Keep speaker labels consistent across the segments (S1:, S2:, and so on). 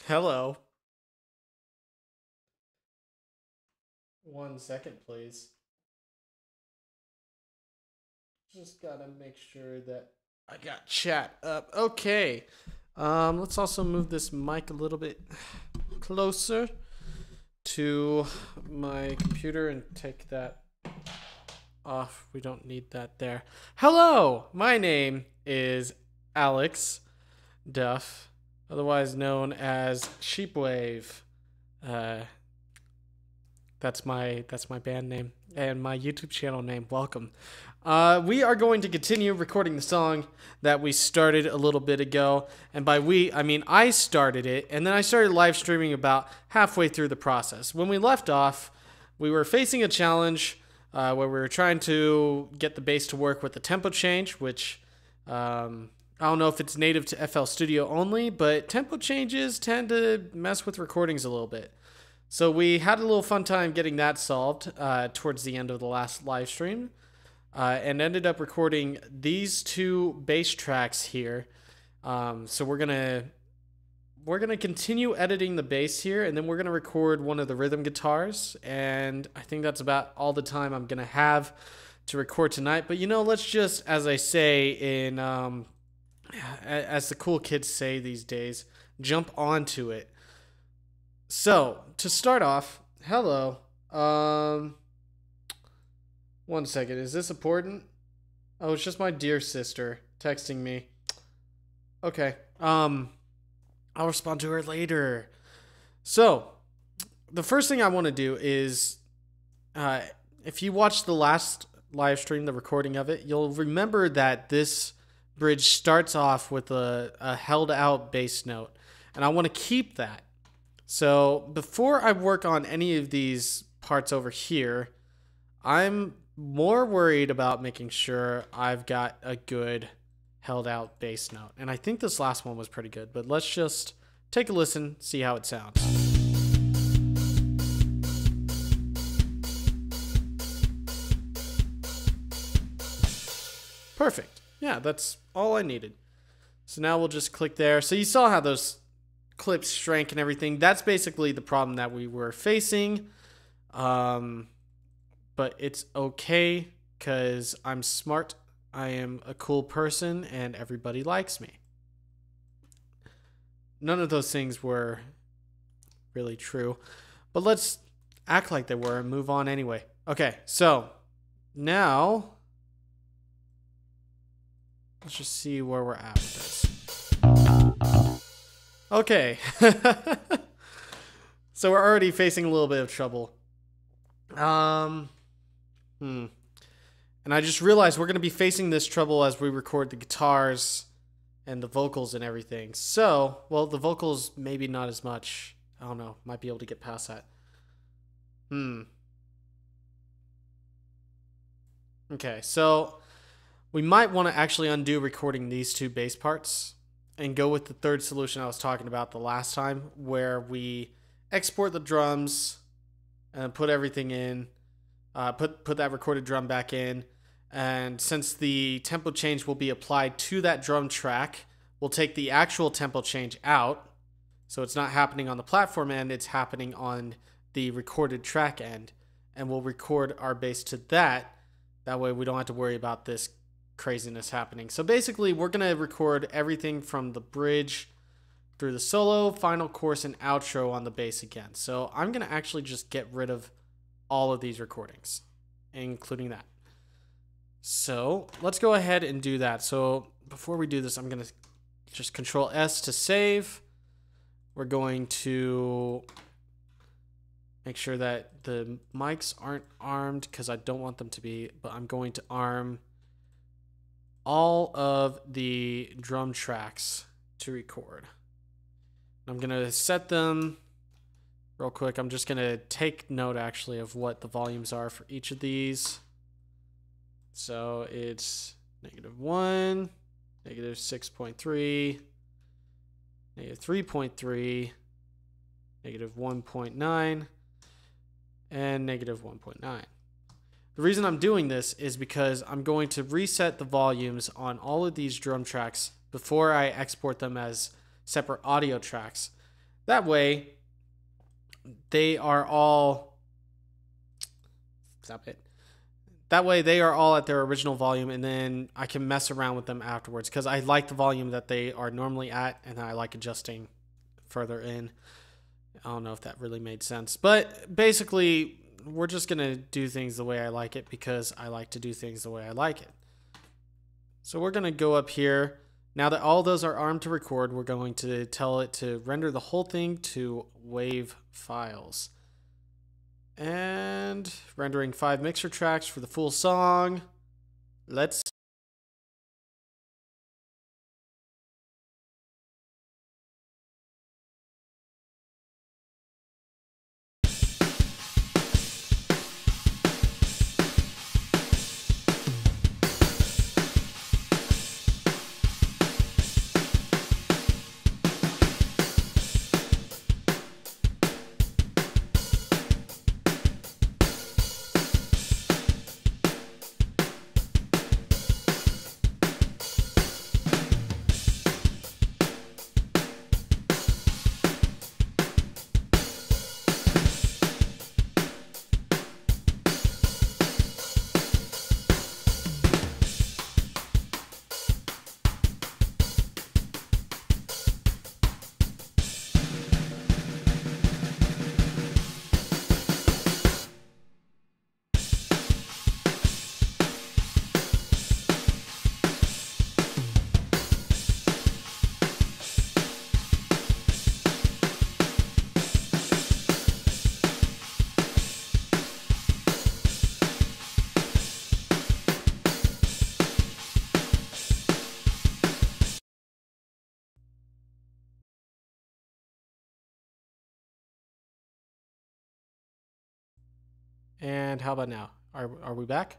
S1: Hello. 1 second, please. Just gotta make sure that I got chat up. Okay. Let's also move this mic a little bit closer to my computer and take that off. We don't need that there. Hello. My name is Alex Duff, otherwise known as Sheepwave. Uh, that's my band name and my YouTube channel name. Welcome. We are going to continue recording the song that we started a little bit ago, and by we I mean I started it, and then I started live streaming about halfway through the process. When we left off, we were facing a challenge where we were trying to get the bass to work with the tempo change, which I don't know if it's native to FL Studio only, but tempo changes tend to mess with recordings a little bit. So we had a little fun time getting that solved towards the end of the last live stream, and ended up recording these two bass tracks here. So we're gonna continue editing the bass here, and then we're gonna record one of the rhythm guitars. And I think that's about all the time I'm gonna have to record tonight. But let's just, as I say in as the cool kids say these days, jump onto it. So, to start off, hello. 1 second. Is this important? Oh, it's just my dear sister texting me. Okay. I'll respond to her later. So, the first thing I want to do is, if you watched the last live stream, the recording of it, you'll remember that this bridge starts off with a held out bass note, and I want to keep that. So before I work on any of these parts over here, I'm more worried about making sure I've got a good held out bass note. And I think this last one was pretty good, but let's just take a listen, see how it sounds. Perfect. Yeah, that's all I needed. So now we'll just click there. So you saw how those clips shrank and everything. That's basically the problem that we were facing. But it's okay because I'm smart. I am a cool person and everybody likes me. None of those things were really true, but let's act like they were and move on anyway. Okay, so now let's just see where we're at with this. Okay. So we're already facing a little bit of trouble. And I just realized we're going to be facing this trouble as we record the guitars and the vocals and everything. So, well, the vocals maybe not as much. I don't know. Might be able to get past that. Okay, so we might want to actually undo recording these two bass parts and go with the third solution I was talking about the last time, where we export the drums and put everything in, put that recorded drum back in, and since the tempo change will be applied to that drum track, we'll take the actual tempo change out, so it's not happening on the platform end, it's happening on the recorded track end, and we'll record our bass to that. That way we don't have to worry about this craziness happening. So basically we're going to record everything from the bridge through the solo, final chorus, and outro on the bass again. So I'm going to actually just get rid of all of these recordings, including that. So let's go ahead and do that. So before we do this, I'm going to just Control S to save. We're going to make sure that the mics aren't armed because I don't want them to be, but I'm going to arm all of the drum tracks to record. I'm going to set them real quick. I'm just going to take note actually of what the volumes are for each of these. So it's -1, -6.3, -3.3, -1.9, and -1.9. The reason I'm doing this is because I'm going to reset the volumes on all of these drum tracks before I export them as separate audio tracks. That way, they are all... Stop it. That way, they are all at their original volume, and then I can mess around with them afterwards, because I like the volume that they are normally at, and I like adjusting further in. I don't know if that really made sense, but basically, we're just going to do things the way I like it, because I like to do things the way I like it. So we're going to go up here. Now that all those are armed to record, we're going to tell it to render the whole thing to WAV files. And rendering 5 mixer tracks for the full song. Let's... And how about now? Are we back?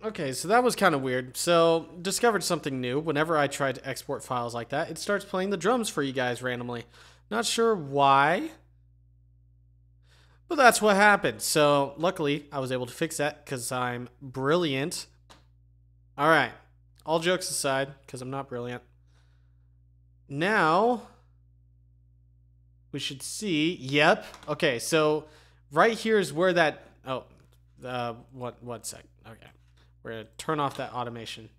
S1: Okay, so that was kind of weird. So, discovered something new. Whenever I try to export files like that, it starts playing the drums for you guys randomly. Not sure why, but that's what happened. So, luckily, I was able to fix that because I'm brilliant. All right, all jokes aside, because I'm not brilliant. Now, we should see, yep. Okay, so right here is where that, one sec. Okay, we're gonna turn off that automation.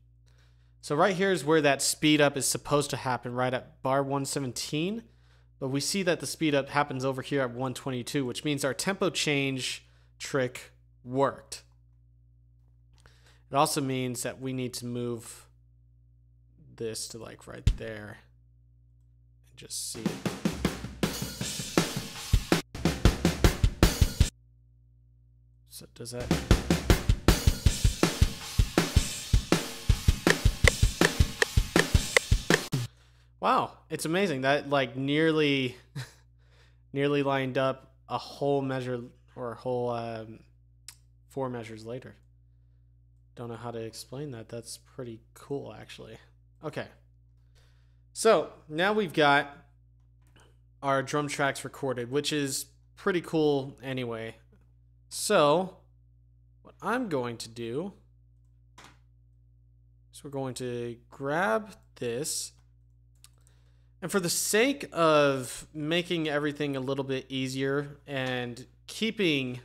S1: So right here is where that speed up is supposed to happen, right at bar 117. But we see that the speed up happens over here at 122, which means our tempo change trick worked. It also means that we need to move this to like right there and just see it. So does that... Wow, it's amazing. That like nearly lined up a whole measure or a whole 4 measures later. Don't know how to explain that. That's pretty cool, actually. Okay. So now we've got our drum tracks recorded, which is pretty cool anyway. So what I'm going to do is we're going to grab this. And for the sake of making everything a little bit easier and keeping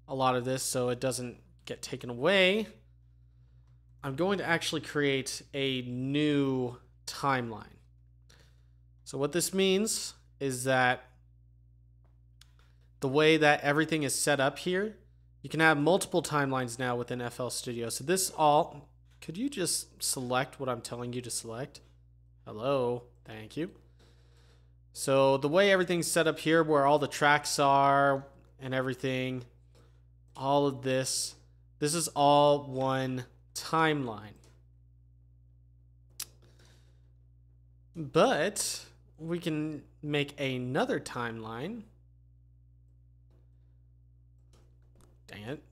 S1: a lot of this so it doesn't get taken away, I'm going to actually create a new timeline. So what this means is that the way that everything is set up here, you can have multiple timelines now within FL Studio. So this all, could you just select what I'm telling you to select? Hello, thank you. So the way everything's set up here, where all the tracks are and everything, all of this is all one timeline. But we can make another timeline. Dang it.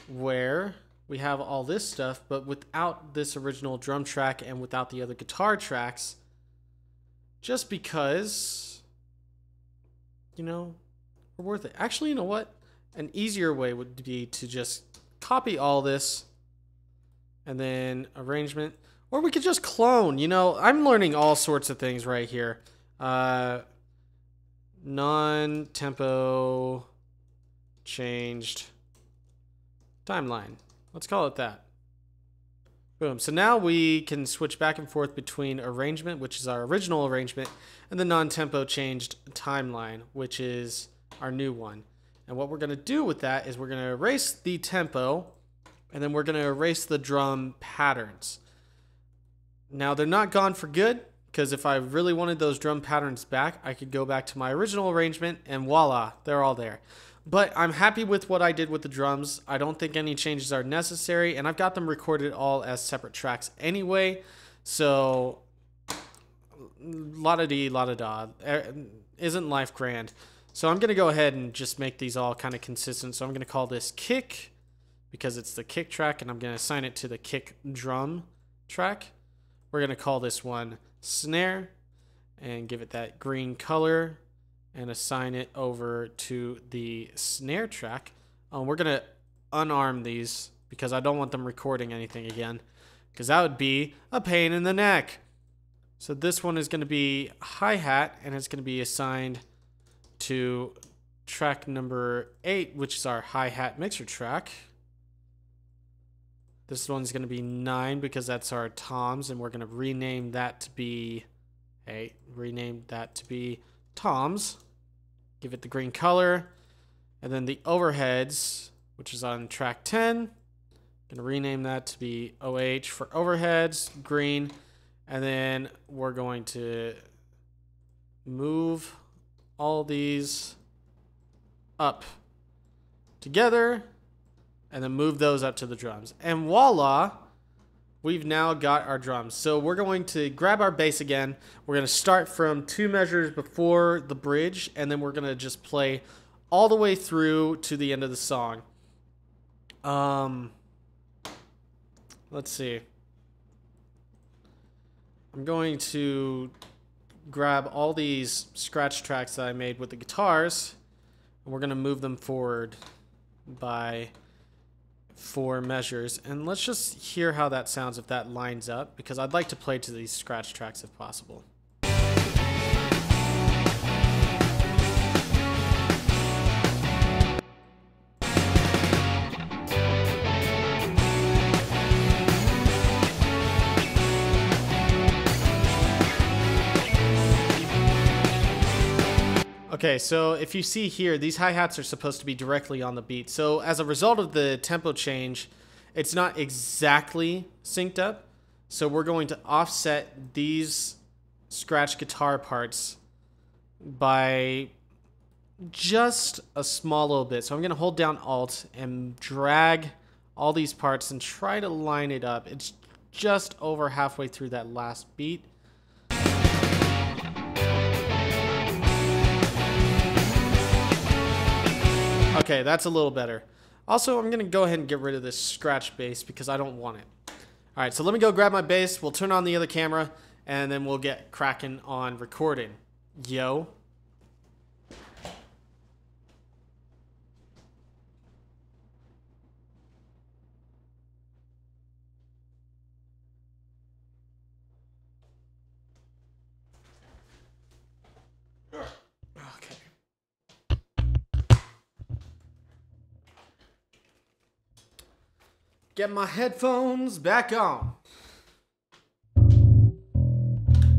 S1: Where we have all this stuff, but without this original drum track and without the other guitar tracks. just because, you know, we're worth it. Actually, you know what? An easier way would be to just copy all this and then arrangement. Or we could just clone. You know, I'm learning all sorts of things right here. Non-tempo changed timeline. Let's call it that. Boom. So now we can switch back and forth between arrangement, which is our original arrangement, and the non-tempo changed timeline, which is our new one. And what we're going to do with that is we're going to erase the tempo, and then we're going to erase the drum patterns. Now, they're not gone for good, because if I really wanted those drum patterns back, I could go back to my original arrangement, and voila, they're all there. But I'm happy with what I did with the drums. I don't think any changes are necessary, and I've got them recorded all as separate tracks anyway. So, la-da-dee, la-da-da. Isn't life grand? So I'm going to go ahead and just make these all kind of consistent. So I'm going to call this kick, because it's the kick track, and I'm going to assign it to the kick drum track. We're going to call this one snare, and give it that green color, and assign it over to the snare track. We're going to unarm these because I don't want them recording anything again, because that would be a pain in the neck. So this one is going to be hi-hat, and it's going to be assigned to track number 8, which is our hi-hat mixer track. This one's going to be 9 because that's our toms, and we're going to rename that to be, toms. Give it the green color. And then the overheads, which is on track 10. Going to rename that to be OH for overheads, green. And then we're going to move all these up together, and then move those up to the drums. And voila, we've now got our drums. So we're going to grab our bass again. We're going to start from 2 measures before the bridge, and then we're going to just play all the way through to the end of the song. Let's see. I'm going to grab all these scratch tracks that I made with the guitars, and we're going to move them forward by 4 measures, and let's just hear how that sounds if that lines up, because I'd like to play to these scratch tracks if possible. Okay, so if you see here, these hi-hats are supposed to be directly on the beat. So as a result of the tempo change, it's not exactly synced up. So we're going to offset these scratch guitar parts by just a small little bit. So I'm going to hold down Alt and drag all these parts and try to line it up. It's just over halfway through that last beat. Okay, that's a little better. Also, I'm going to go ahead and get rid of this scratch bass because I don't want it. All right, so let me go grab my bass. We'll turn on the other camera, and then we'll get cracking on recording. Yo. Get my headphones back on.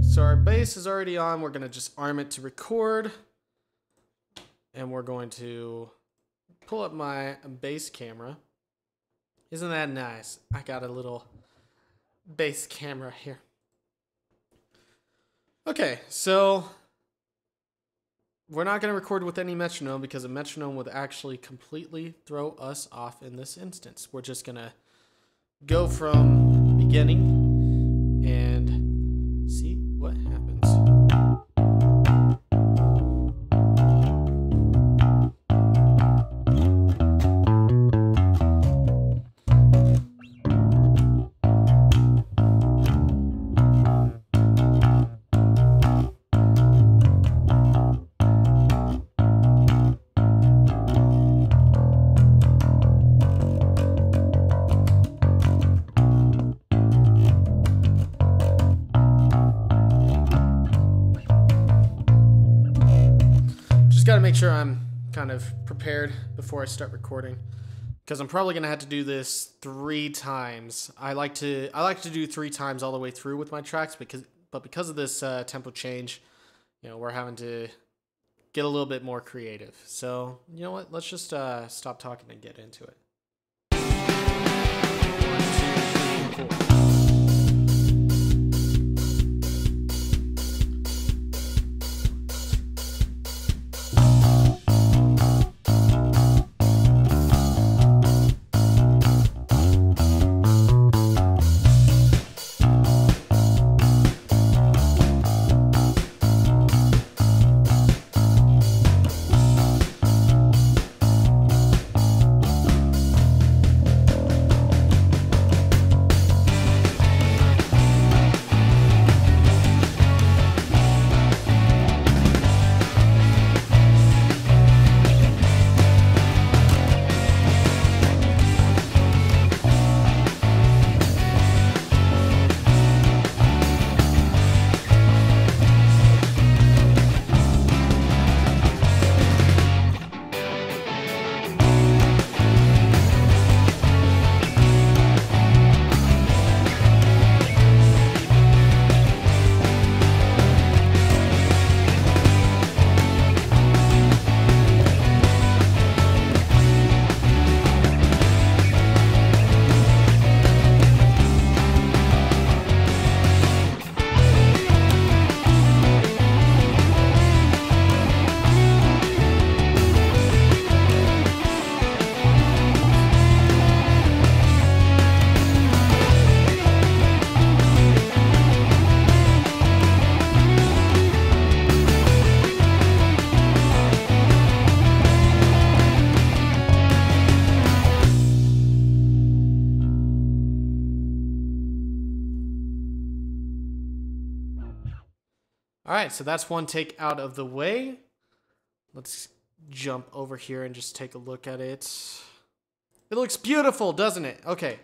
S1: So our bass is already on. We're going to just arm it to record. And we're going to pull up my bass camera. Isn't that nice? I got a little bass camera here. Okay, so we're not going to record with any metronome because a metronome would actually completely throw us off in this instance. We're just going to go from beginning and see what happens. make sure I'm kind of prepared before I start recording, because I'm probably gonna have to do this 3 times. I like to do 3 times all the way through with my tracks, because of this tempo change, you know, we're having to get a little bit more creative. So you know what? Let's just stop talking and get into it. 1, 2, 3, 4. All right, so that's one take out of the way. Let's jump over here and just take a look at it. It looks beautiful, doesn't it? Okay,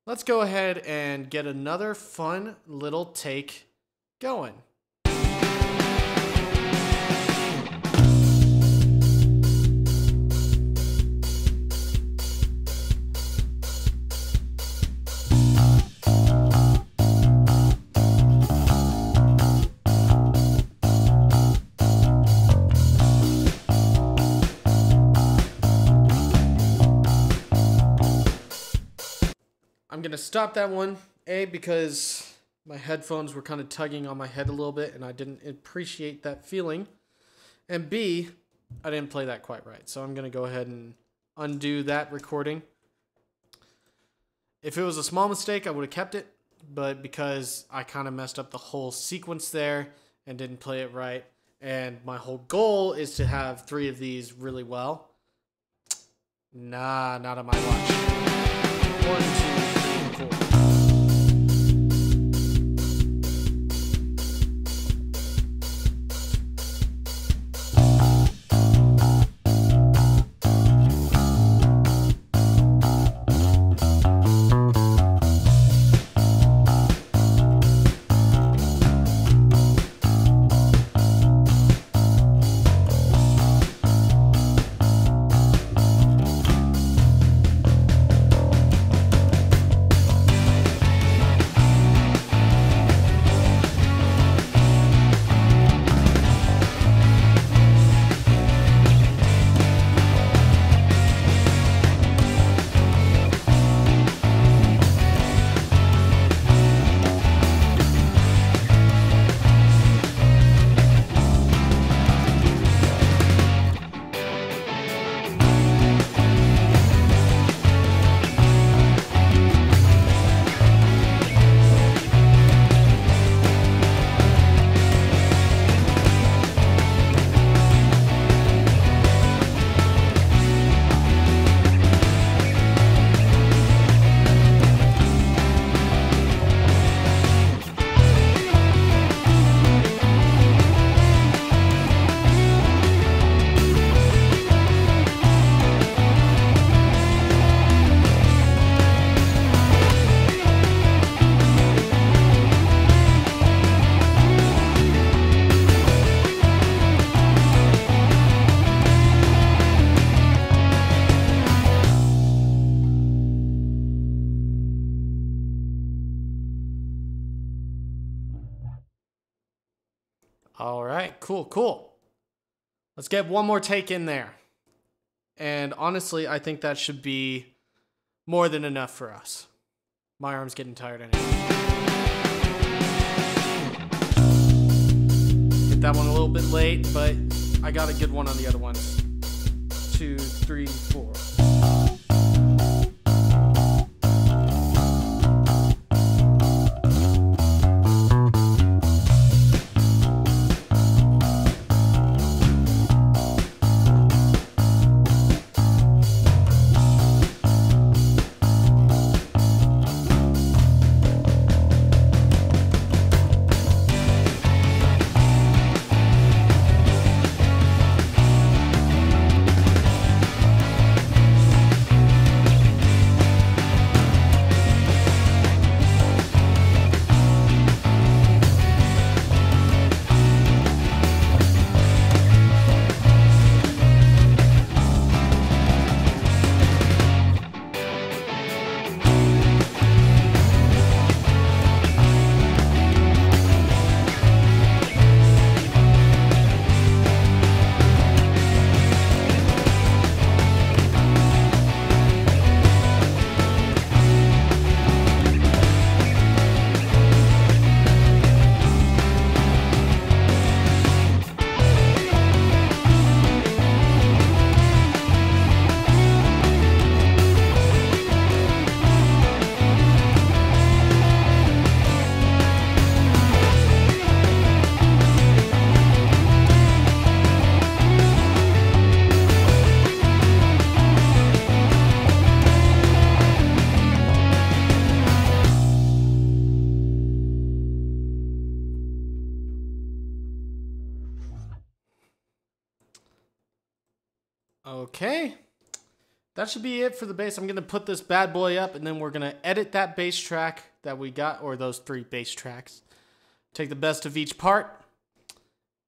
S1: let's go ahead and get another fun little take going. I'm gonna stop that one, A, because my headphones were kind of tugging on my head a little bit and I didn't appreciate that feeling. And B, I didn't play that quite right. So I'm gonna go ahead and undo that recording. If it was a small mistake, I would have kept it, but because I kind of messed up the whole sequence there and didn't play it right, and my whole goal is to have 3 of these really well. Nah, not on my watch. 1, 2, 3, 4. All right, cool. Let's get one more take in there. And honestly, I think that should be more than enough for us. My arm's getting tired anyway. Hit that one a little bit late, but I got a good one on the other ones. 2, 3, 4. Okay, that should be it for the bass. I'm going to put this bad boy up, and then we're going to edit that bass track that we got, or those 3 bass tracks. Take the best of each part,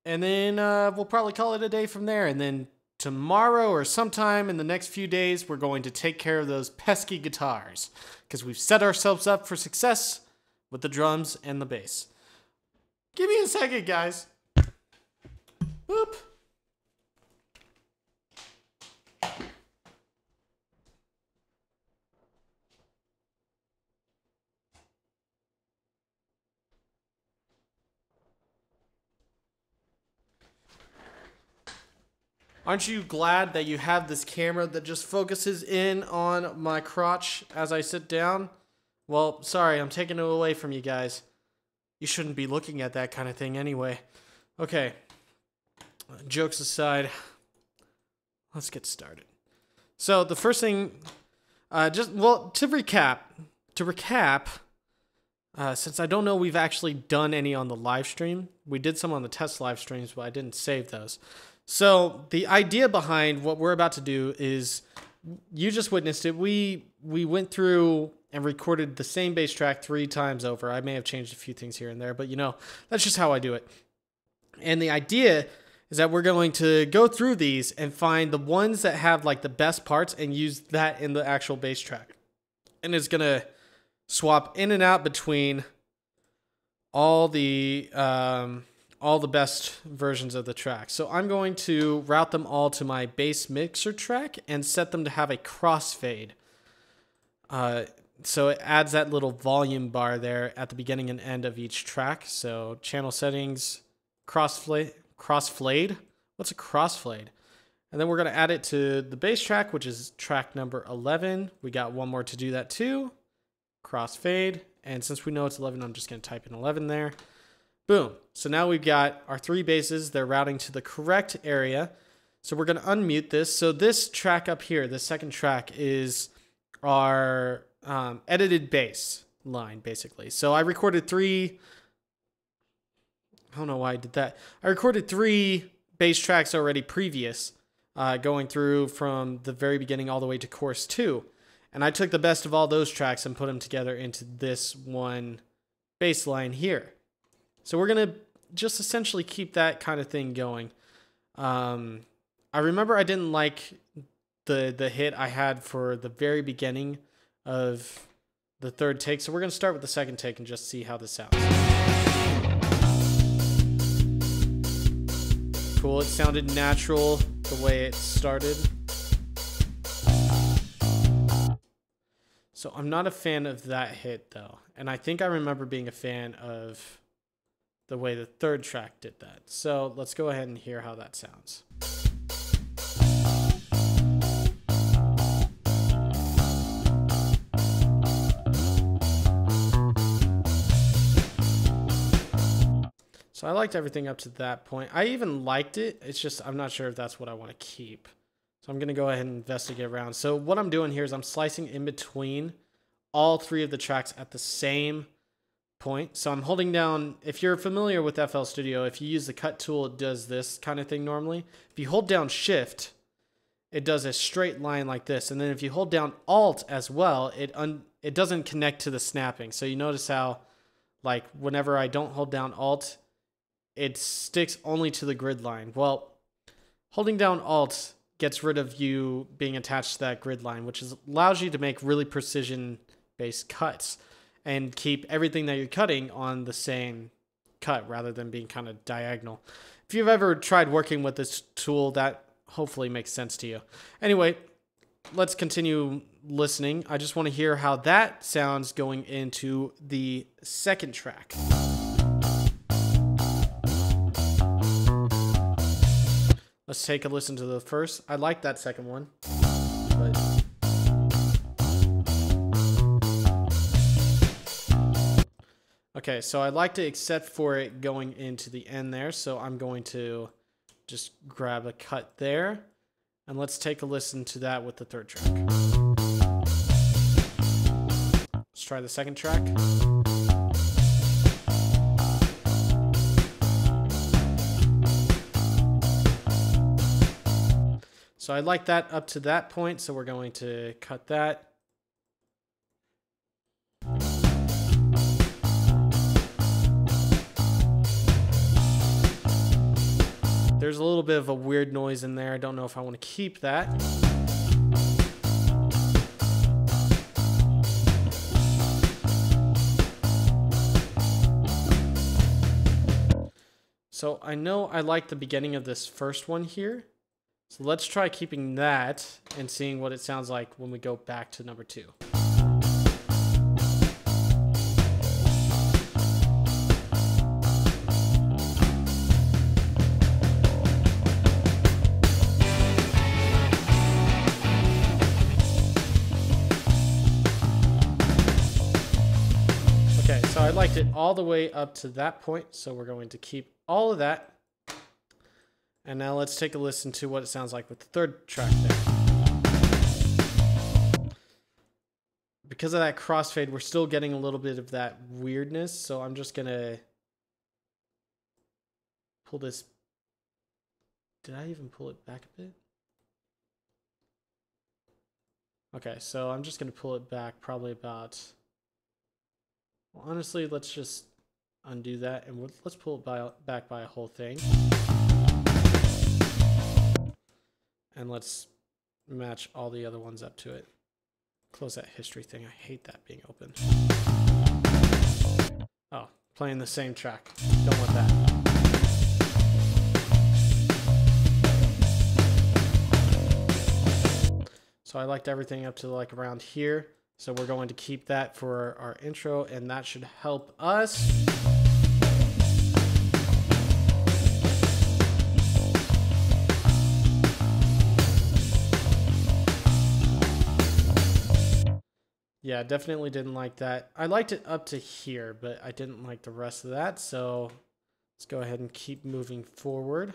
S1: and then we'll probably call it a day from there. And then tomorrow or sometime in the next few days, we're going to take care of those pesky guitars, because we've set ourselves up for success with the drums and the bass. Give me a second, guys. Boop. Aren't you glad that you have this camera that just focuses in on my crotch as I sit down? Well, sorry, I'm taking it away from you guys. You shouldn't be looking at that kind of thing anyway. Okay, jokes aside, let's get started. So the first thing, to recap, since I don't know we've actually done any on the live stream. We did some on the test live streams, but I didn't save those. So the idea behind what we're about to do is, you just witnessed it. We went through and recorded the same bass track 3 times over. I may have changed a few things here and there, but you know, that's just how I do it. And the idea is that we're going to go through these and find the ones that have like the best parts and use that in the actual bass track. And it's going to swap in and out between all the best versions of the track. So I'm going to route them all to my bass mixer track and set them to have a crossfade. So it adds that little volume bar there at the beginning and end of each track. So channel settings, crossfade. What's a crossfade? And then we're going to add it to the bass track, which is track number 11. We got one more to do that too. Crossfade. And since we know it's 11, I'm just going to type in 11 there. Boom. So now we've got our 3 basses. They're routing to the correct area. So we're going to unmute this. So this track up here, the second track, is our edited bass line, basically. So I recorded 3... I don't know why I did that. I recorded 3 bass tracks already previous, going through from the very beginning all the way to chorus 2. And I took the best of all those tracks and put them together into this one bass line here. So we're going to just essentially keep that kind of thing going. I remember I didn't like the hit I had for the very beginning of the third take. So we're going to start with the second take and just see how this sounds. cool. It sounded natural the way it started. So I'm not a fan of that hit though. And I think I remember being a fan of the way the third track did that. So let's go ahead and hear how that sounds. So I liked everything up to that point. I even liked it. It's just I'm not sure if that's what I want to keep. So I'm going to go ahead and investigate around. So what I'm doing here is I'm slicing in between all three of the tracks at the same point. So I'm holding down, if you're familiar with FL Studio, if you use the cut tool, it does this kind of thing normally. If you hold down Shift, it does a straight line like this. And then if you hold down Alt as well, it doesn't connect to the snapping. So you notice how, like, whenever I don't hold down Alt, it sticks only to the grid line. Well, holding down Alt gets rid of you being attached to that grid line, which allows you to make really precision-based cuts and keep everything that you're cutting on the same cut rather than being kind of diagonal. If you've ever tried working with this tool, that hopefully makes sense to you. Anyway, let's continue listening. I just want to hear how that sounds going into the second track. Let's take a listen to the first. I like that second one. But okay, so I liked it except for it going into the end there. So I'm going to just grab a cut there. And let's take a listen to that with the third track. Let's try the second track. So I like that up to that point, so we're going to cut that. There's a little bit of a weird noise in there. I don't know if I want to keep that. So I know I like the beginning of this first one here. So let's try keeping that and seeing what it sounds like when we go back to number 2. Okay, so I liked it all the way up to that point, so we're going to keep all of that. And now let's take a listen to what it sounds like with the third track there. Because of that crossfade, we're still getting a little bit of that weirdness. So I'm just going to pull this. Did I even pull it back a bit? Okay, so I'm just going to pull it back probably about... Well, honestly, let's just undo that. And let's pull it back by a whole thing. And let's match all the other ones up to it. Close that history thing. I hate that being open. Oh, playing the same track. Don't want that. So I liked everything up to like around here. So we're going to keep that for our intro, and that should help us. Yeah, definitely didn't like that. I liked it up to here, but I didn't like the rest of that. So let's go ahead and keep moving forward.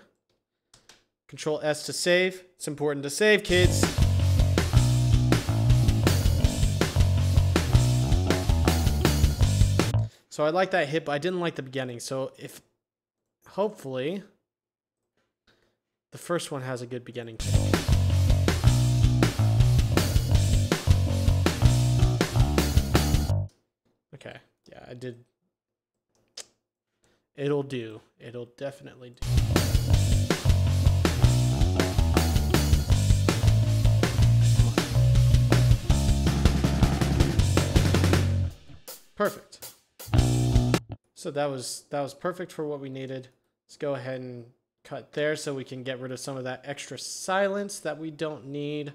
S1: Control S to save. It's important to save, kids. So I like that hit, but I didn't like the beginning. So if hopefully the first one has a good beginning too. Okay, yeah, I did. It'll do. It'll definitely do. Perfect. So that was perfect for what we needed. Let's go ahead and cut cut there so we can get rid of some of that extra silence that we don't need.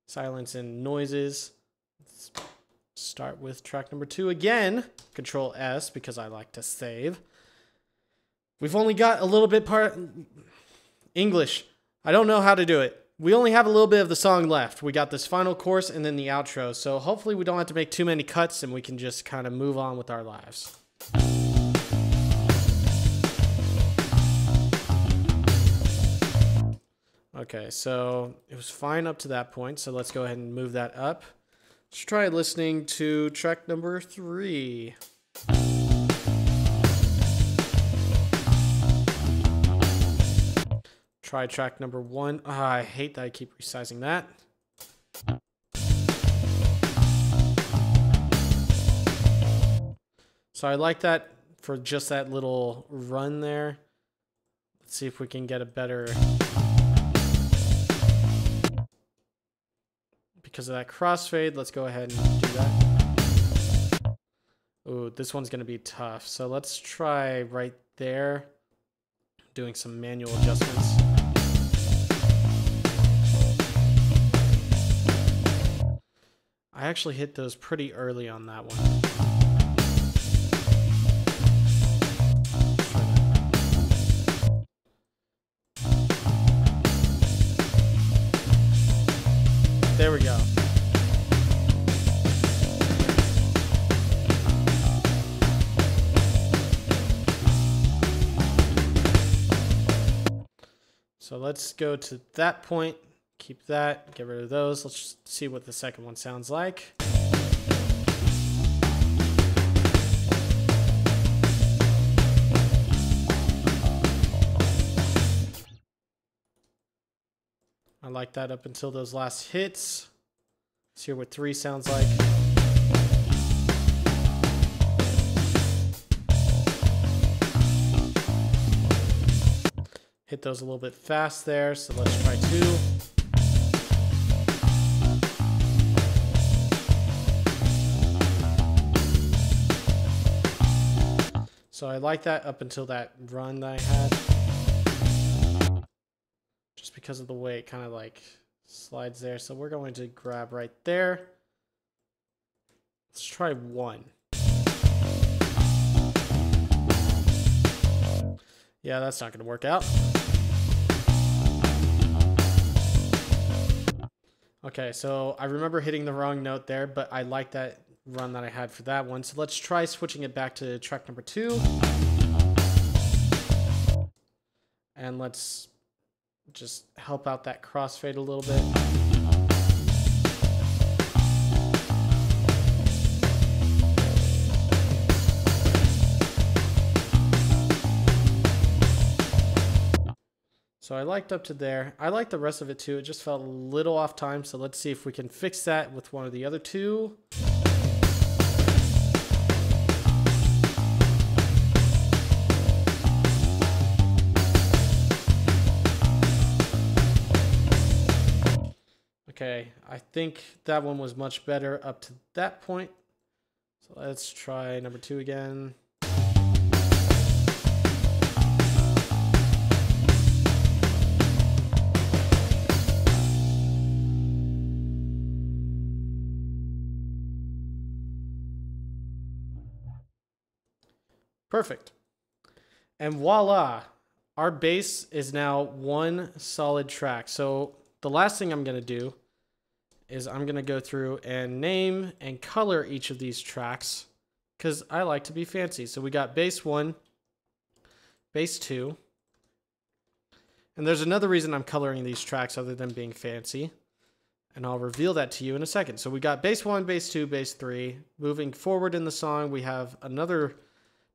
S1: Silence and noises. Let's start with track number 2 again. Control S because I like to save. We've only got a little bit English. I don't know how to do it. We only have a little bit of the song left. We got this final chorus and then the outro. So hopefully we don't have to make too many cuts and we can just kind of move on with our lives. Okay, so it was fine up to that point. So let's go ahead and move that up. Let's try listening to track number 3. Try track number 1. I hate that I keep resizing that. So I like that for just that little run there. Let's see if we can get a better... Because of that crossfade, let's go ahead and do that. Ooh, this one's going to be tough. So let's try right there, doing some manual adjustments. I actually hit those pretty early on that one. There we go. So let's go to that point, keep that, get rid of those. Let's just see what the second one sounds like. I like that up until those last hits. Let's hear what 3 sounds like. Hit those a little bit fast there, so let's try 2. So I like that up until that run that I had. Just because of the way it kind of like slides there. So we're going to grab right there. Let's try 1. Yeah, that's not going to work out. Okay, so I remember hitting the wrong note there, but I like that run that I had for that one. So let's try switching it back to track number 2. And let's just help out that crossfade a little bit. So I liked up to there. I liked the rest of it too. It just felt a little off time. So let's see if we can fix that with one of the other 2. Okay, I think that one was much better up to that point. So let's try number 2 again. Perfect. And voila, our bass is now one solid track. So the last thing I'm going to do is I'm going to go through and name and color each of these tracks because I like to be fancy. So we got bass 1, bass 2. And there's another reason I'm coloring these tracks other than being fancy. And I'll reveal that to you in a second. So we got bass 1, bass 2, bass 3. Moving forward in the song, we have another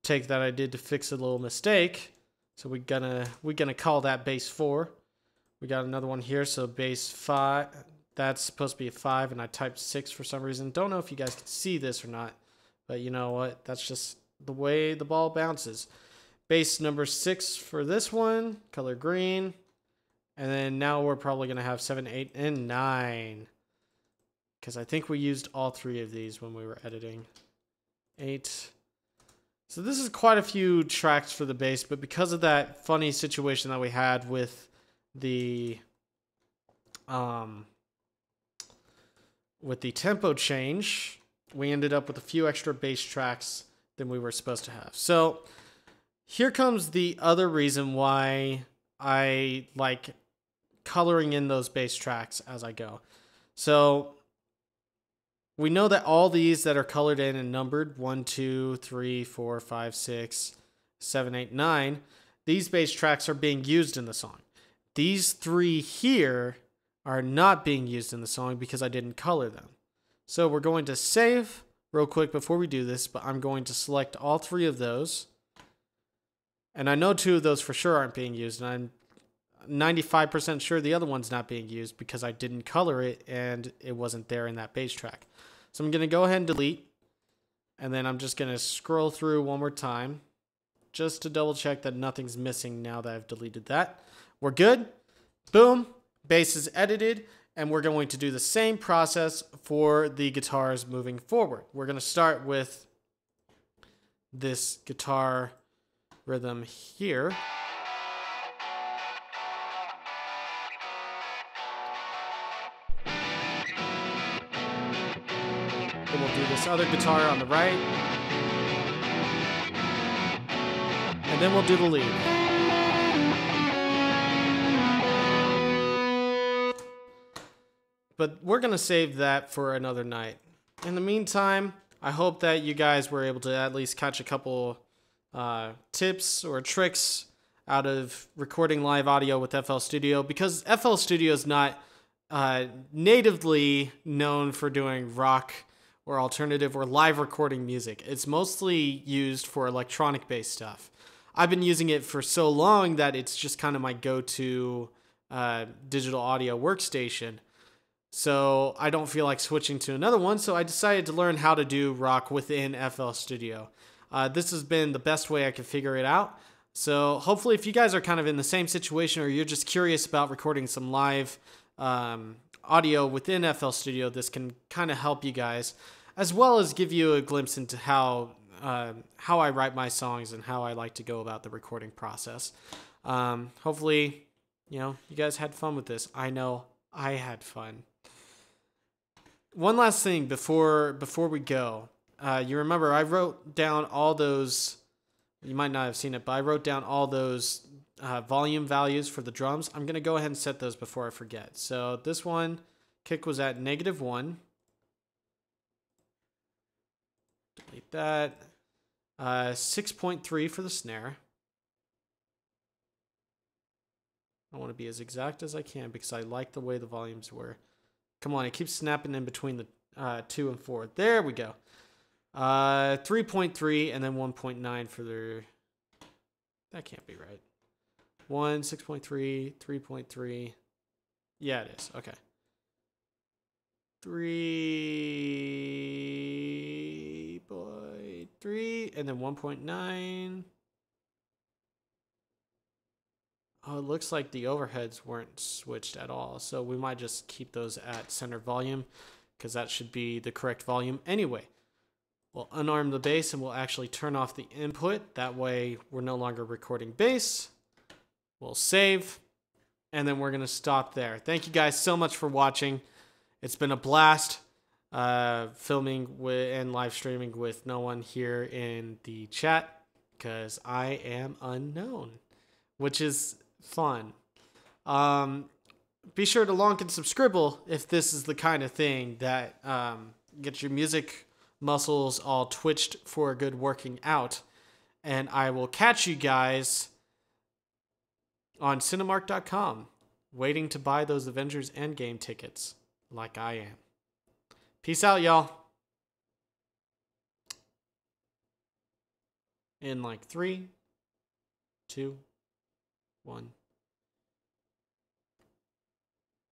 S1: take that I did to fix a little mistake. So we're gonna call that bass 4. We got another one here, so bass 5. That's supposed to be a 5, and I typed 6 for some reason. Don't know if you guys can see this or not, but you know what? That's just the way the ball bounces. Bass number 6 for this one, color green. And then now we're probably going to have 7, 8, and 9. Because I think we used all 3 of these when we were editing. 8, So this is quite a few tracks for the bass, but because of that funny situation that we had with the tempo change, we ended up with a few extra bass tracks than we were supposed to have. So here comes the other reason why I like coloring in those bass tracks as I go. So we know that all these that are colored in and numbered 1, 2, 3, 4, 5, 6, 7, 8, 9, these bass tracks are being used in the song. These 3 here are not being used in the song because I didn't color them. So we're going to save real quick before we do this, but I'm going to select all 3 of those. And I know 2 of those for sure aren't being used, and I'm 95% sure the other one's not being used because I didn't color it and it wasn't there in that bass track. So I'm going to go ahead and delete, and then I'm just going to scroll through one more time just to double check that nothing's missing now that I've deleted that. We're good. Boom. Bass is edited, and we're going to do the same process for the guitars moving forward. We're going to start with this guitar rhythm here. Then we'll do this other guitar on the right. And then we'll do the lead. But we're going to save that for another night. In the meantime, I hope that you guys were able to at least catch a couple tips or tricks out of recording live audio with FL Studio, because FL Studio is not natively known for doing rock or alternative or live recording music. It's mostly used for electronic based stuff. I've been using it for so long that it's just kind of my go-to digital audio workstation. So I don't feel like switching to another one, so I decided to learn how to do rock within FL Studio. This has been the best way I could figure it out. So hopefully if you guys are kind of in the same situation, or you're just curious about recording some live audio within FL Studio, this can kind of help you guys, as well as give you a glimpse into how I write my songs and how I like to go about the recording process. Hopefully, you guys had fun with this. I know I had fun. One last thing before we go. You remember I wrote down all those, you might not have seen it, but I wrote down all those volume values for the drums. I'm going to go ahead and set those before I forget. So this one, kick was at -1. Delete that. 6.3 for the snare. I want to be as exact as I can because I like the way the volumes were. Come on, it keeps snapping in between the 2 and 4. There we go. 3.3 and then 1.9 for the... That can't be right. 1, 6.3, 3.3. Yeah, it is. Okay. 3.3 and then 1.9. Oh, it looks like the overheads weren't switched at all. So we might just keep those at center volume because that should be the correct volume anyway. We'll unarm the bass and we'll actually turn off the input. That way we're no longer recording bass. We'll save, and then we're going to stop there. Thank you guys so much for watching. It's been a blast filming and live streaming with no one here in the chat because I am unknown, which is fun. Be sure to like and subscribe if this is the kind of thing that gets your music muscles all twitched for a good working out. And I will catch you guys on Cinemark.com, waiting to buy those Avengers Endgame tickets like I am. Peace out, y'all. In like 3, 2, 1.